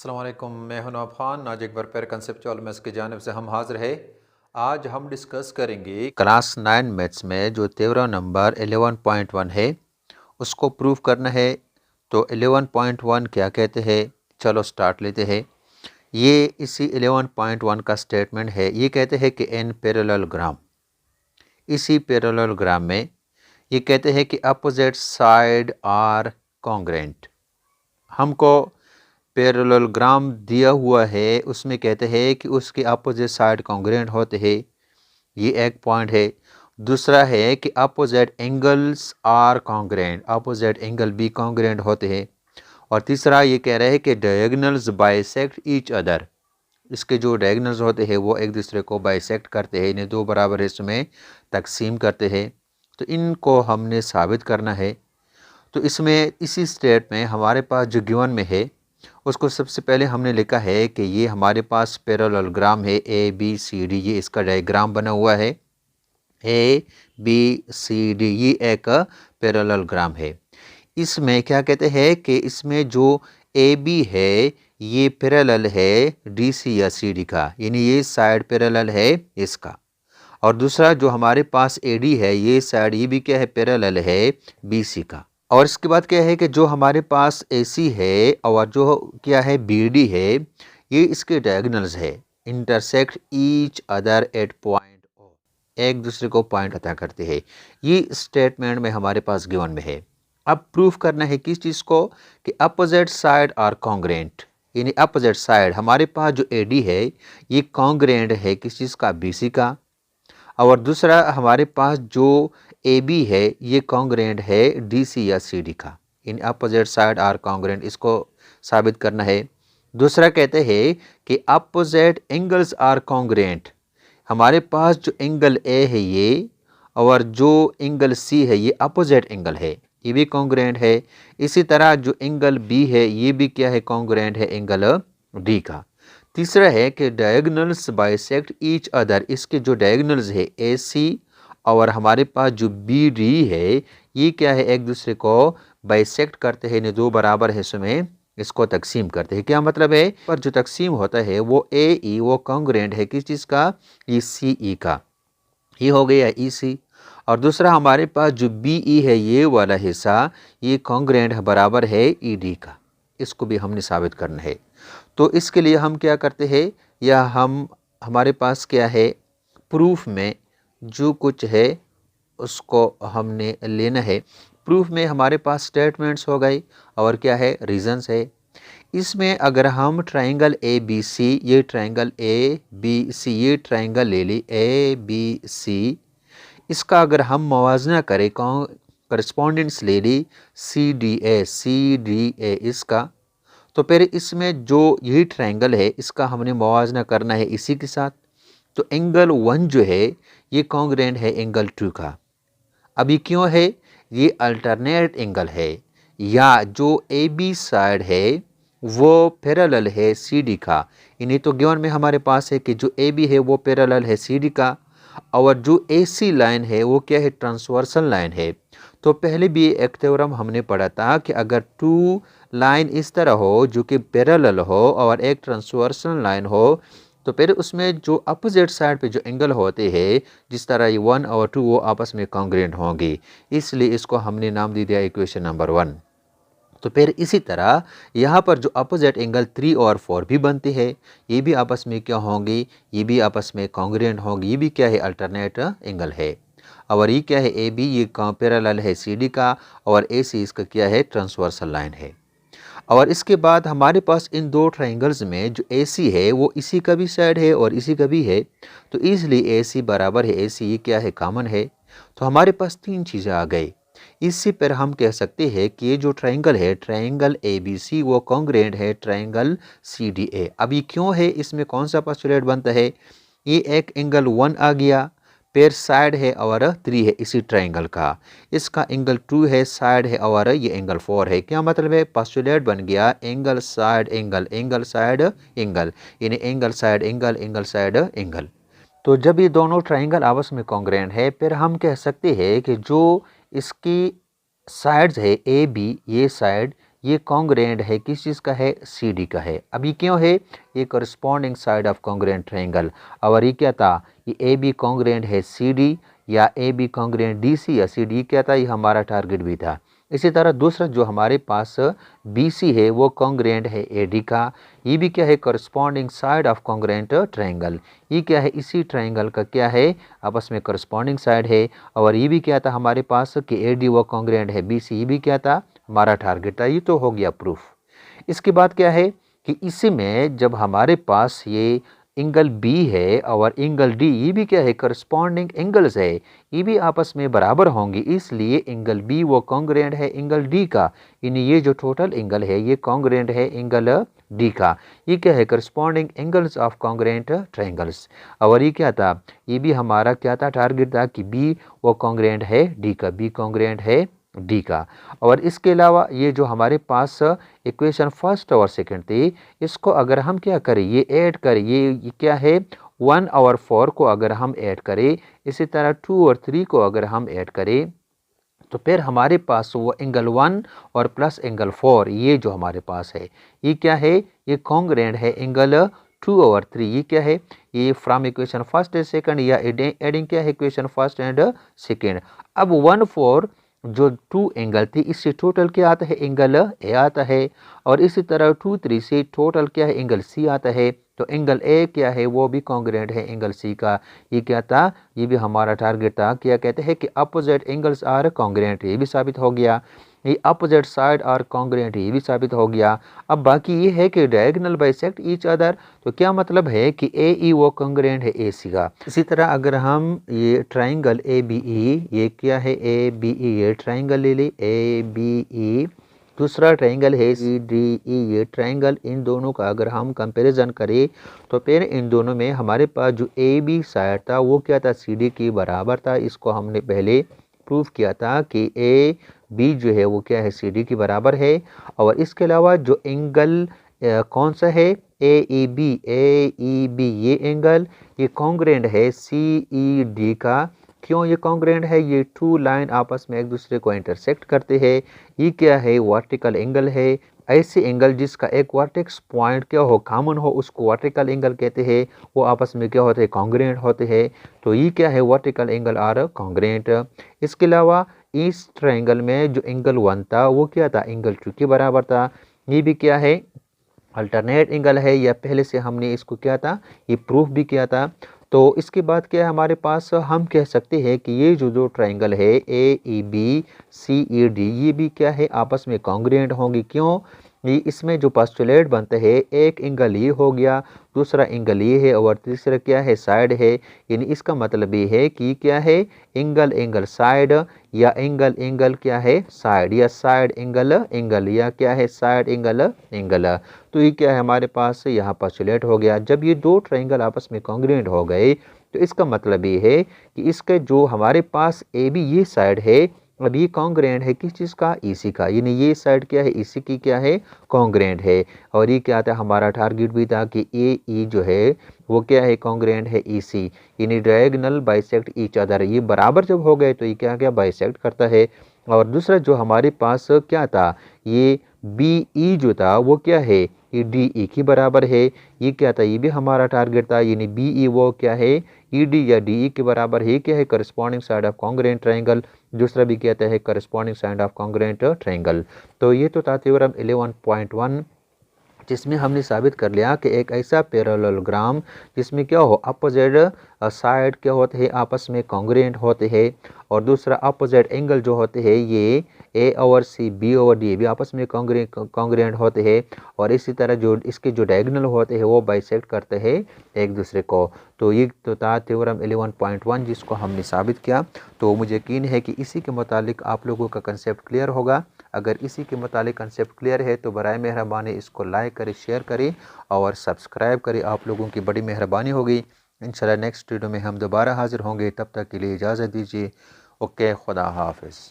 अस्सलाम वालेकुम, मैं हूं नवाब खान। आज एक बार फिर कंसेप्चुअल मैथ्स की जानिब से हम हाजिर है। आज हम डिस्कस करेंगे क्लास 9 मैथ्स में जो तेवरा नंबर 11.1 है उसको प्रूव करना है। तो 11.1 क्या कहते हैं, चलो स्टार्ट लेते हैं। ये इसी 11.1 का स्टेटमेंट है। ये कहते हैं कि इन पैरेललोग्राम, इसी पैरेललोग्राम में ये कहते हैं कि अपोजिट साइड आर कॉन्ग्रेंट। हमको पैरेललोग्राम दिया हुआ है, उसमें कहते हैं कि उसके अपोजिट साइड कॉन्ग्रेंट होते हैं। ये एक पॉइंट है। दूसरा है कि opposite angles are congruent, opposite angle भी कॉन्ग्रेंट होते हैं। और तीसरा ये कह रहे हैं कि डायगोनल्स बाइसेक्ट ईच अदर, इसके जो डायगोनल्स होते हैं वो एक दूसरे को बाइसेक्ट करते हैं, इन्हें दो बराबर हिस्सों में तकसीम करते हैं। तो इनको हमने साबित करना है। तो इसमें इसी स्टेट में हमारे पास जो गिवन में है उसको सबसे पहले हमने लिखा है कि ये हमारे पास पैरेललोग्राम है ए बी सी डी। ये इसका डायग्राम बना हुआ है ए बी सी डी, ये एक पैरेललोग्राम है। इसमें क्या कहते हैं कि इसमें जो ए बी है ये पैरेलल है डी सी या सी डी का, यानी ये साइड पैरेलल है इसका। और दूसरा जो हमारे पास ए डी है ये साइड, ये भी क्या है, पैरेलल है बी सी का। और इसके बाद क्या है कि जो हमारे पास ए सी है और जो क्या है बी डी है, ये इसके डायगोनल्स है, intersect each other at point O, एक दूसरे को पॉइंट अता करते हैं। ये स्टेटमेंट में हमारे पास गिवन में है। अब प्रूफ करना है किस चीज़ को, कि अपोजिट साइड आर कॉन्ग्रेंट, यानी अपोजिट साइड हमारे पास जो ए डी है ये कॉन्ग्रेंट है किस चीज़ का, बी सी का। और दूसरा हमारे पास जो ए बी है ये कॉन्ग्रेंट है डी सी या सी डी का, इन अपोजिट साइड आर कॉन्ग्रेंट, इसको साबित करना है। दूसरा कहते हैं कि अपोजिट एंगल्स आर कॉन्ग्रेंट, हमारे पास जो एंगल ए है ये और जो एंगल सी है ये अपोजिट एंगल है, ये भी कॉन्ग्रेंट है। इसी तरह जो एंगल बी है ये भी क्या है, कॉन्ग्रेंट है एंगल डी का। तीसरा है कि डायगोनल्स बाइसेक्ट ईच अदर, इसके जो डायगोनल्स है ए सी और हमारे पास जो बी डी है ये क्या है, एक दूसरे को बाइसेक्ट करते हैं, इन्हें दो बराबर हिस्सों में इसको तकसीम करते हैं। क्या मतलब है, पर जो तकसीम होता है वो ए ई वो कॉन्ग्रेंट है किस चीज़ का, ये सी ई का, ये हो गया ई सी। और दूसरा हमारे पास जो बी ई है ये वाला हिस्सा ये कॉन्ग्रेंट बराबर है ई डी का, इसको भी हमने साबित करना है। तो इसके लिए हम क्या करते हैं, या हमारे पास क्या है, प्रूफ में जो कुछ है उसको हमने लेना है। प्रूफ में हमारे पास स्टेटमेंट्स हो गए और क्या है, रीजंस है। इसमें अगर हम ट्रायंगल ए बी सी, ये ट्रायंगल ए बी सी, ये ट्रायंगल ले ली ए बी सी, इसका अगर हम मवाजना करें, करस्पॉन्डेंस ले ली सी डी ए इसका, तो फिर इसमें जो यही ट्रायंगल है इसका हमने मवाजना करना है इसी के साथ। तो एंगल 1 जो है ये कॉन्ग्रेंट है एंगल 2 का। अभी क्यों है, ये अल्टरनेट एंगल है, या जो ए बी साइड है वो पैरेलल है सी डी का। इन्हीं तो गिवन में हमारे पास है कि जो ए बी है वो पैरेलल है सी डी का, और जो ए सी लाइन है वो क्या है, ट्रांसवर्सल लाइन है। तो पहले भी एक थ्योरम हमने पढ़ा था कि अगर टू लाइन इस तरह हो जो कि पैरेलल हो और एक ट्रांसवर्सल लाइन हो, तो फिर उसमें जो अपोजिट साइड पे जो एंगल होते हैं, जिस तरह ये 1 और 2 वो आपस में कॉन्ग्रेंट होंगे, इसलिए इसको हमने नाम दे दिया इक्वेशन नंबर 1। तो फिर इसी तरह यहाँ पर जो अपोजिट एंगल 3 और 4 भी बनते हैं, ये भी आपस में क्या होंगे, ये भी आपस में कॉन्ग्रेंट होंगे, ये भी क्या है, अल्टरनेट एंगल है। और ये क्या है, ए बी ये पैरेलल है सी डी का, और ए सी इसका क्या है, ट्रांसवर्सल लाइन है। और इसके बाद हमारे पास इन दो ट्रायंगल्स में जो ए सी है वो इसी का भी साइड है और इसी का भी है, तो इसलिए ए सी बराबर है ए सी, ये क्या है, कॉमन है। तो हमारे पास तीन चीज़ें आ गई। इससे पर हम कह सकते हैं कि ये जो ट्रायंगल है, ट्रायंगल ए बी सी, वो कॉन्ग्रेंट है ट्रायंगल सी डी ए। अब ये क्यों है, इसमें कौन सा पोस्टुलेट बनता है, ये एक एंगल 1 आ गया, पेयर साइड है और 3 है इसी ट्रायंगल का, इसका एंगल 2 है, साइड है और ये एंगल 4 है। क्या मतलब है, पोस्टुलेट बन गया angle side angle, angle side angle, यानी angle side angle, angle side angle. तो जब ये दोनों ट्रायंगल आपस में कॉन्ग्रेंट है, फिर हम कह सकते हैं कि जो इसकी साइड्स है ए बी, ये साइड ये कॉन्ग्रेंट है, किस चीज़ का है, सी डी का है। अब ये क्यों है, ये corresponding side of congruent triangle. और ये क्या था, ये ए बी कॉन्ग्रेंट है सी डी, या A B congruent D C, या सी डी क्या था, ये हमारा टारगेट भी था। इसी तरह दूसरा जो हमारे पास बी सी है वो कॉन्ग्रेंट है ए डी का। ये भी क्या है, corresponding side of congruent triangle. ये क्या है, इसी ट्रायंगल का क्या है, आपस में करस्पॉन्डिंग साइड है। और ये भी क्या था हमारे पास कि ए डी वो कॉन्ग्रेंट है बी सी, ये भी क्या था, हमारा टारगेट था। ये तो हो गया प्रूफ। इसके बाद क्या है कि इसी में जब हमारे पास ये एंगल बी है और एंगल डी, ये भी क्या है, करस्पॉन्डिंग एंगल्स है, ये भी आपस में बराबर होंगे, इसलिए एंगल बी वो कॉन्ग्रेंट है एंगल डी का। यानी ये जो टोटल एंगल है ये कॉन्ग्रेंट है एंगल डी का। ये क्या है, corresponding angles of congruent triangles. और ये क्या था, ये भी हमारा क्या था, टारगेट था कि बी वो कॉन्ग्रेंट है डी का, बी कॉन्ग्रेंट है डी का। और इसके अलावा ये जो हमारे पास इक्वेशन फर्स्ट और सेकंड थी, इसको अगर हम क्या करें, ये ऐड करें, ये क्या है, 1 और 4 को अगर हम ऐड करें, इसी तरह 2 और 3 को अगर हम ऐड करें, तो फिर हमारे पास वो एंगल 1 और प्लस एंगल 4, ये जो हमारे पास है ये क्या है, ये कॉन्ग्रेंट है एंगल 2 और 3। ये क्या है, ये from equation first and second, या एडिंग क्या है, इक्वेशन फर्स्ट एंड सेकंड। अब 1 4 जो 2 एंगल थी, इससे टोटल क्या आता है, एंगल ए आता है। और इसी तरह 2 3 से टोटल क्या है, एंगल सी आता है। तो एंगल ए क्या है, वो भी कॉन्ग्रेंट है एंगल सी का। ये क्या था, ये भी हमारा टारगेट था। क्या कहते हैं कि अपोजिट एंगल्स आर कॉन्ग्रेंट, ये भी साबित हो गया। ये अपोजिट साइड आर कॉन्ग्रेंट, ये भी साबित हो गया। अब बाकी ये है कि डायगोनल बाइसेक्ट ईच अदर। तो क्या मतलब है कि ए ई वो कॉन्ग्रेंट है ए सी का। इसी तरह अगर हम ये ट्राइंगल ए बी ई, ये क्या है, ए बी ई, ये ट्राइंगल ले ली ए बी ई। दूसरा ट्रायंगल है सी डी ई, ये ट्रायंगल, इन दोनों का अगर हम कंपैरिजन करें तो फिर इन दोनों में हमारे पास जो ए बी साइड था वो क्या था, सी डी के बराबर था। इसको हमने पहले प्रूव किया था कि ए बी जो है वो क्या है, सी डी के बराबर है। और इसके अलावा जो एंगल कौन सा है, ए ई बी, ये एंगल ये कॉन्ग्रेंट है सी ई डी का। क्यों ये कॉन्ग्रेंट है, ये 2 लाइन आपस में एक दूसरे को इंटरसेक्ट करते हैं। ये क्या है, वर्टिकल एंगल है। ऐसे एंगल जिसका एक वर्टेक्स पॉइंट क्या हो, कॉमन हो, उसको वर्टिकल एंगल कहते हैं। वो आपस में क्या होते हैं, कॉन्ग्रेंट होते हैं। तो ये क्या है, वर्टिकल एंगल आर कॉन्ग्रेंट। इसके अलावा इस ट्रायंगल में जो एंगल 1 था वो क्या था, एंगल 2 के बराबर था। ये भी क्या है, अल्टरनेट एंगल है, या पहले से हमने इसको क्या था, ये प्रूफ भी किया था। तो इसके बाद क्या है हमारे पास, हम कह सकते हैं कि ये जो ट्रायंगल है ए E B C E D, ये भी क्या है, आपस में कॉन्ग्रुएंट होंगे। क्यों, ये इसमें जो पोस्टुलेट बनते हैं, एक एंगल ये हो गया, दूसरा एंगल ये है, और तीसरा क्या है, साइड है। यानी इसका मतलब ये है कि क्या है, एंगल एंगल साइड, या एंगल एंगल क्या है, साइड, या साइड एंगल एंगल, या क्या है, साइड एंगल एंगल। तो ये क्या है हमारे पास, यहाँ पोस्टुलेट हो गया। जब ये दो ट्रायंगल आपस में कॉन्ग्रुएंट हो गए तो इसका मतलब ये है कि इसके जो हमारे पास ए बी ये साइड है, अब ये कॉन्ग्रुएंट है किस चीज़ का, इसी का। यानी ये साइड क्या है, इसी की क्या है, कॉन्ग्रुएंट है। और ये क्या था, हमारा टारगेट भी था कि ए ई जो है वो क्या है, कॉन्ग्रुएंट है इसी। यानी डायगोनल बाइसेक्ट ईच अदर, ये बराबर जब हो गए तो ये क्या क्या बाइसेक्ट करता है। और दूसरा जो हमारे पास क्या था, ये बी ई जो था वो क्या है, ये डी ई के बराबर है। ये क्या था, ये भी हमारा टारगेट था। यानी बी ई वो क्या है, ई डी या डी ई के बराबर है। क्या है, corresponding side of congruent triangle. दूसरा भी कहता है corresponding side of congruent triangle. तो ये तो था थ्योरम 11.1, जिसमें हमने साबित कर लिया कि एक ऐसा पैरेललोग्राम जिसमें क्या हो, अपोजिट साइड क्या होते हैं, आपस में कॉन्ग्रुएंट होते हैं। और दूसरा अपोजिट एंगल जो होते हैं, ये A over C B over D भी आपस में कॉन्ग्रुएंट होते हैं। और इसी तरह जो इसके जो डायगोनल होते हैं वो बाइसेक्ट करते हैं एक दूसरे को। तो ये तो था थ्योरम 11.1 जिसको हमने साबित किया। तो मुझे यकीन है कि इसी के मुतालिक आप लोगों का कंसेप्ट क्लियर होगा। अगर इसी के मुतालिक कंसेप्ट क्लियर है तो बराए मेहरबानी इसको लाइक करें, शेयर करें और सब्सक्राइब करें। आप लोगों की बड़ी मेहरबानी होगी। इंशाल्लाह नेक्स्ट वीडियो में हम दोबारा हाजिर होंगे। तब तक के लिए इजाज़त दीजिए। ओके, खुदा हाफिज़।